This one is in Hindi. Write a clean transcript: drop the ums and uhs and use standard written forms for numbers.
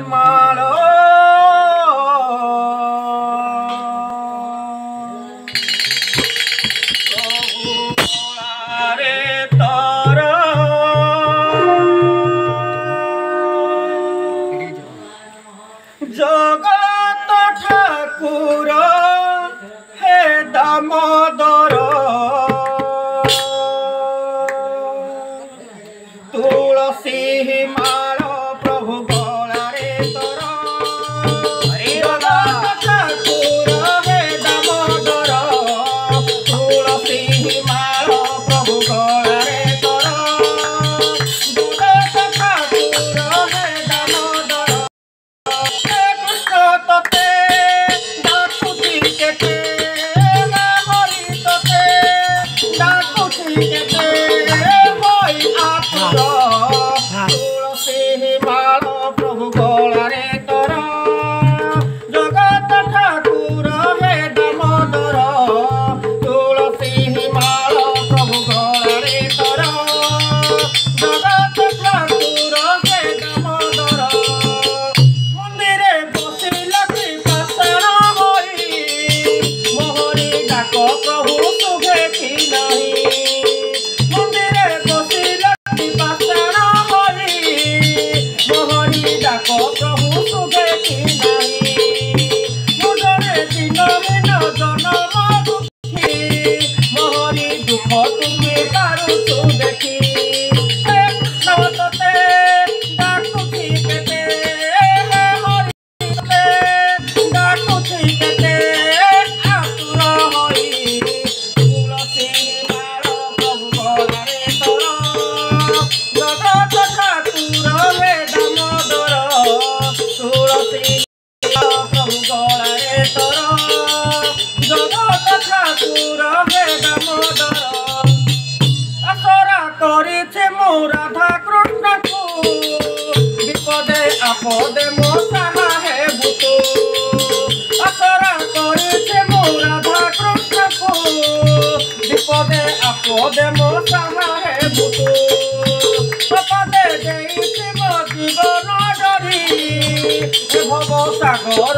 मालो जगत ठाकुर हे दामोदर तुलसी माल प्रभु गलारे तोर जगत ठाकुर हे दामोदर तुलसी माल प्रभु गलारे तोर जगत ठाकुर हे दामोदर तते डाकुती केते हरि तते डाकुती केते होई आपुर तुलसी माल प्रभु गलारे तोर जगत ठाकुर हे दामोदर तुलसी माल प्रभु गलारे तोर जगत ठाकुर हे दामोदर मंदिरे प्रभु सुखे कि नहीं मंदिरे बसी लक्ष्मी पाषाण होई मोहरी डाक प्रभु सुखे कि नहीं मुझे दिन हीन जन्म दुखी मोहरी दुख तुम्हें पारुछु देखी तते डाकुथी केते हरि तते डाकुथी केते आतुर होई तुलसी माल प्रभु गलारे तोर जगत ठाकुर हे दामोदर तुलसी प्रभु गलारे तोर जगत ठाकुर हे दामोदर आसरा करिछे मो राधा कृष्ण को विपदे आपदे मो साहा हेबु तो आसरा करिछे मो राधा कृष्ण को विपदे आपदे मो साहा हेबु तो पदे देइछे मो जीवन डरी भव सागर